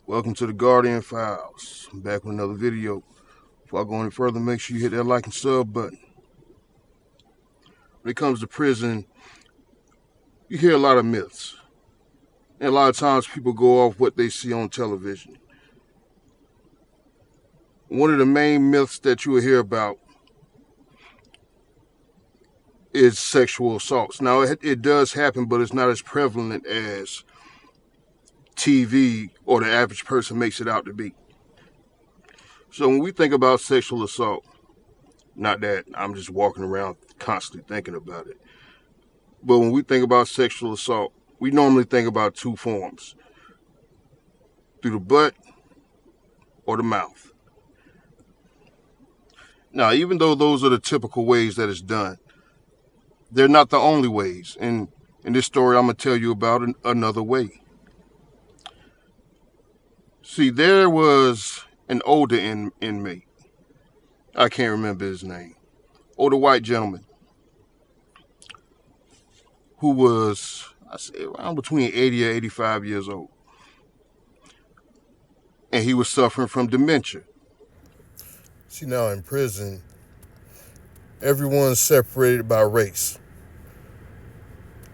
Welcome to the Guardian Files. I'm back with another video. Before I go any further, make sure you hit that like and sub button. When it comes to prison, you hear a lot of myths. And a lot of times people go off what they see on television. One of the main myths that you will hear about is sexual assaults. Now, it does happen, but it's not as prevalent as TV or the average person makes it out to be. So when we think about sexual assault, not that I'm just walking around constantly thinking about it, but when we think about sexual assault, we normally think about two forms: through the butt or the mouth. Now, even though those are the typical ways that it's done, they're not the only ways. And in this story, I'm going to tell you about another way. See, there was an older inmate. I can't remember his name. Older white gentleman who was, I say, around between 80 or 85 years old. And he was suffering from dementia. See, now in prison, everyone's separated by race.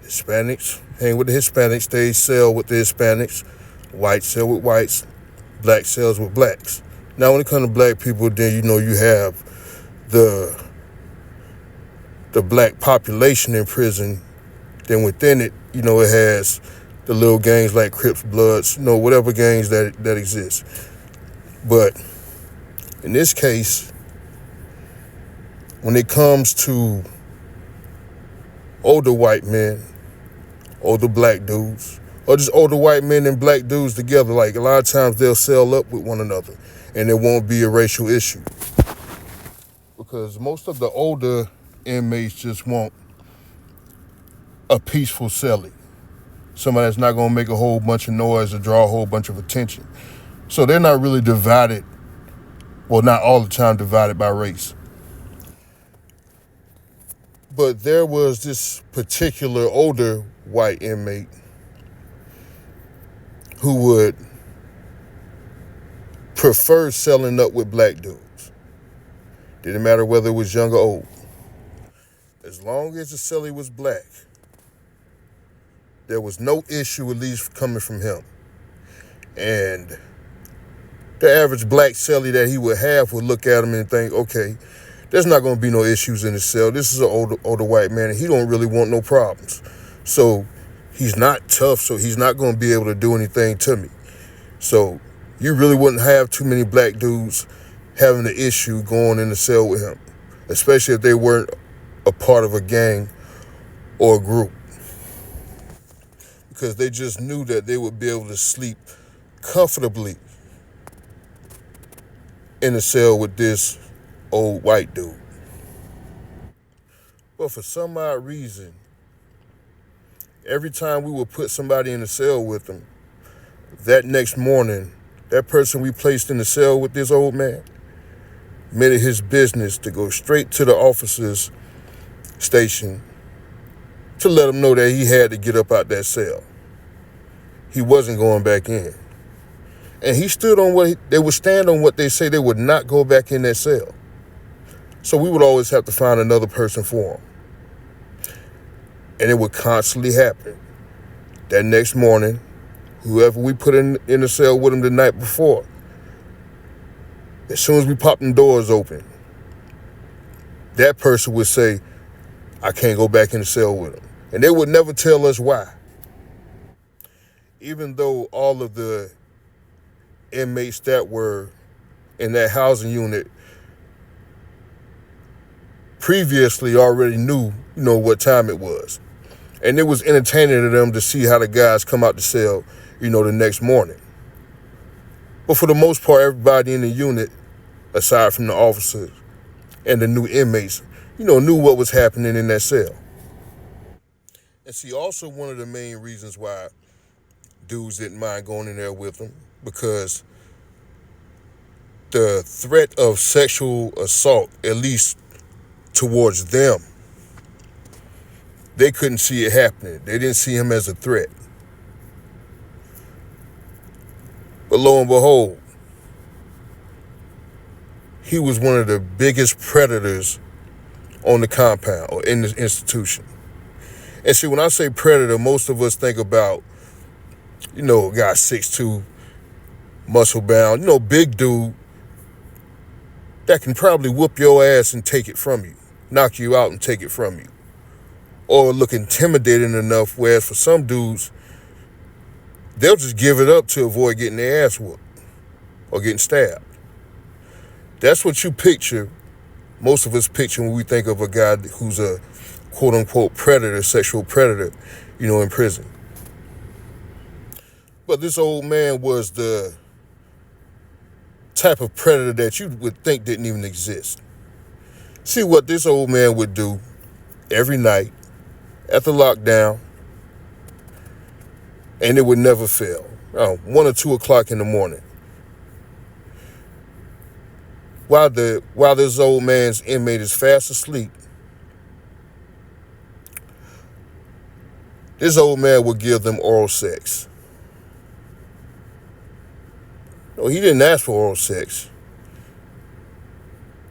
Hispanics hang with the Hispanics, they cell with the Hispanics. Whites cell with whites, black cells with blacks. Now, when it comes to black people, then you have the black population in prison. Then within it, it has the little gangs like Crips, Bloods, whatever gangs that exist. But in this case, when it comes to older white men, older black dudes, or just older white men and black dudes together, like a lot of times they'll cell up with one another and it won't be a racial issue. Because most of the older inmates just want a peaceful cellie. Somebody that's not going to make a whole bunch of noise or draw a whole bunch of attention. So they're not really divided, well, not all the time divided by race. But there was this particular older white inmate who would prefer selling up with black dudes. Didn't matter whether it was young or old. As long as the cellie was black, there was no issue, at least coming from him. And the average black cellie that he would have would look at him and think, okay, there's not going to be no issues in the cell. This is an older white man, and he don't really want no problems. So he's not tough, so he's not going to be able to do anything to me. So you really wouldn't have too many black dudes having an issue going in the cell with him, especially if they weren't a part of a gang or a group, because they just knew that they would be able to sleep comfortably in the cell with this old white dude. But for some odd reason, every time we would put somebody in the cell with them, that next morning, that person we placed in the cell with this old man made it his business to go straight to the officer's station to let him know that he had to get up out that cell. He wasn't going back in. And he stood on they would stand on what they say. They would not go back in that cell. So we would always have to find another person for him. And it would constantly happen. That next morning, whoever we put in the cell with him the night before, as soon as we popped the doors open, that person would say, I can't go back in the cell with him. And they would never tell us why. Even though all of the inmates that were in that housing unit previously already knew, what time it was. And it was entertaining to them to see how the guys come out the cell, the next morning. But for the most part, everybody in the unit, aside from the officers and the new inmates, knew what was happening in that cell. And see, also one of the main reasons why dudes didn't mind going in there with them, because the threat of sexual assault, at least towards them, they couldn't see it happening. They didn't see him as a threat. But lo and behold, he was one of the biggest predators on the compound or in the institution. And see, when I say predator, most of us think about, a guy 6'2", muscle bound, big dude that can probably whoop your ass and take it from you, knock you out and take it from you, or look intimidating enough, whereas for some dudes, they'll just give it up to avoid getting their ass whooped or getting stabbed. That's what you picture, most of us picture when we think of a guy who's a quote-unquote predator, sexual predator, in prison. But this old man was the type of predator that you would think didn't even exist. See what this old man would do every night at the lockdown, and it would never fail. 1 or 2 o'clock in the morning. While this old man's inmate is fast asleep, this old man would give them oral sex. No, he didn't ask for oral sex.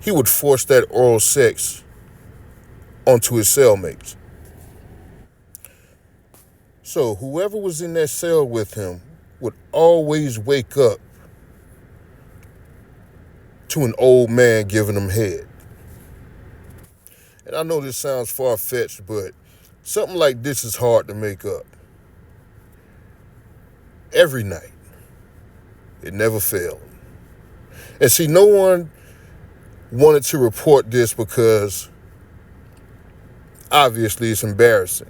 He would force that oral sex onto his cellmates. So whoever was in that cell with him would always wake up to an old man giving them head. And I know this sounds far-fetched, but something like this is hard to make up. Every night. It never failed. And see, no one wanted to report this because obviously it's embarrassing.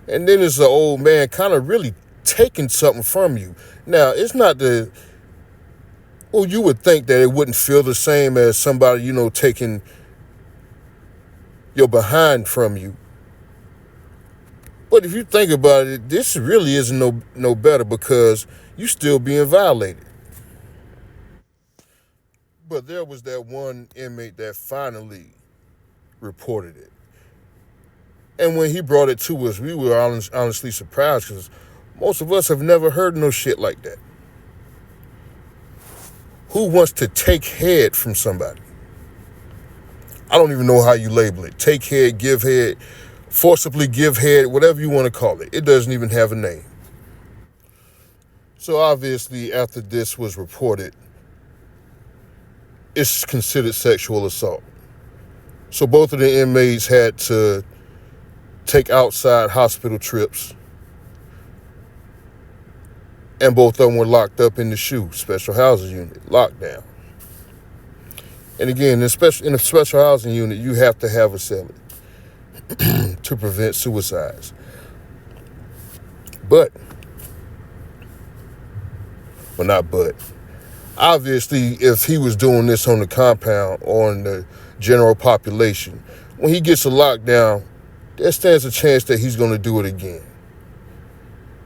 And then there's the old man kind of really taking something from you. Now, it's not you would think that it wouldn't feel the same as somebody, taking your behind from you. But if you think about it, this really isn't no better because you still being violated. But there was that one inmate that finally reported it. And when he brought it to us, we were honestly surprised because most of us have never heard no shit like that. Who wants to take head from somebody? I don't even know how you label it. Take head, give head, forcibly give head, whatever you want to call it. It doesn't even have a name. So obviously, after this was reported, it's considered sexual assault. So both of the inmates had to take outside hospital trips, and both of them were locked up in the SHU, Special Housing Unit, lockdown. And again, in a special housing unit, you have to have a cellie to prevent suicides. Obviously, if he was doing this on the compound or in the general population, when he gets a lockdown, there stands a chance that he's going to do it again.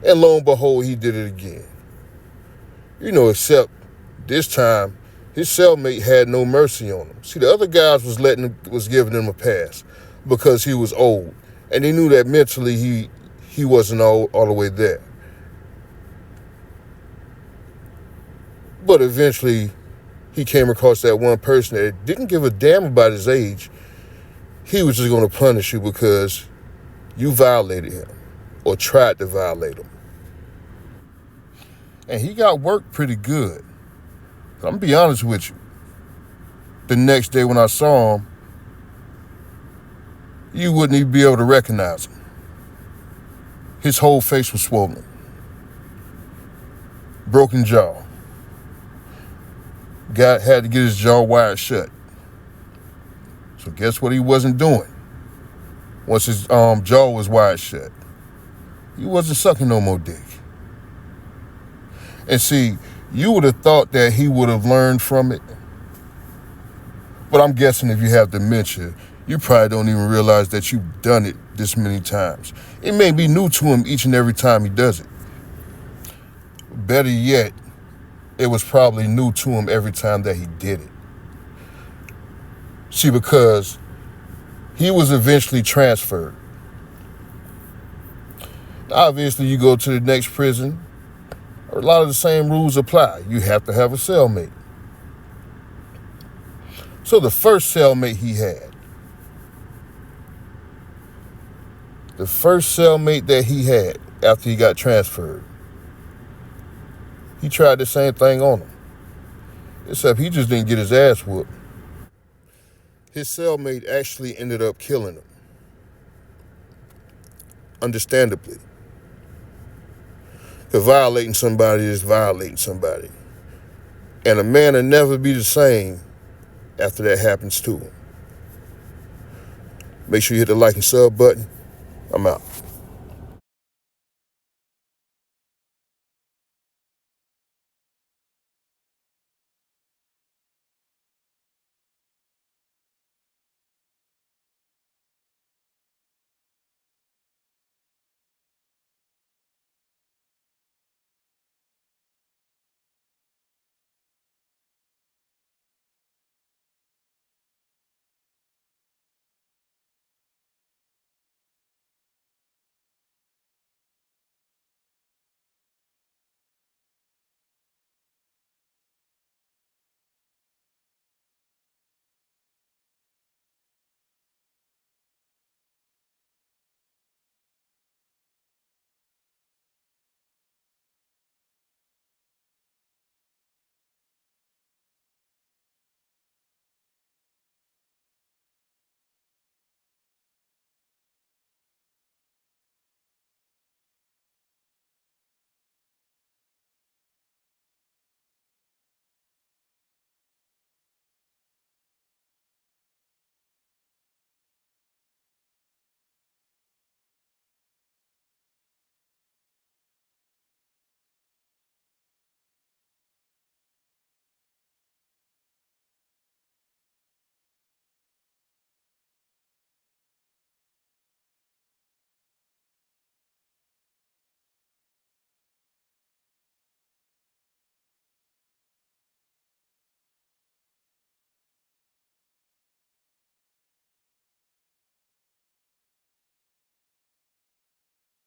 And lo and behold, he did it again. Except this time, his cellmate had no mercy on him. See, the other guys was giving him a pass because he was old. And they knew that mentally he wasn't all the way there. But eventually, he came across that one person that didn't give a damn about his age. He was just going to punish you because you violated him or tried to violate him. And he got worked pretty good. I'm going to be honest with you. The next day when I saw him, you wouldn't even be able to recognize him. His whole face was swollen. Broken jaw. Guy had to get his jaw wired shut. So guess what he wasn't doing? Once his jaw was wired shut, he wasn't sucking no more dick. And see, you would have thought that he would have learned from it. But I'm guessing if you have dementia, you probably don't even realize that you've done it this many times. It may be new to him each and every time he does it. Better yet, it was probably new to him every time that he did it. See, because he was eventually transferred. Obviously, you go to the next prison a lot of the same rules apply. You have to have a cellmate. So the first cellmate he had, the first cellmate that he had after he got transferred, he tried the same thing on him, except he just didn't get his ass whooped. His cellmate actually ended up killing him, understandably. Because violating somebody is violating somebody. And a man will never be the same after that happens to him. Make sure you hit the like and sub button. I'm out.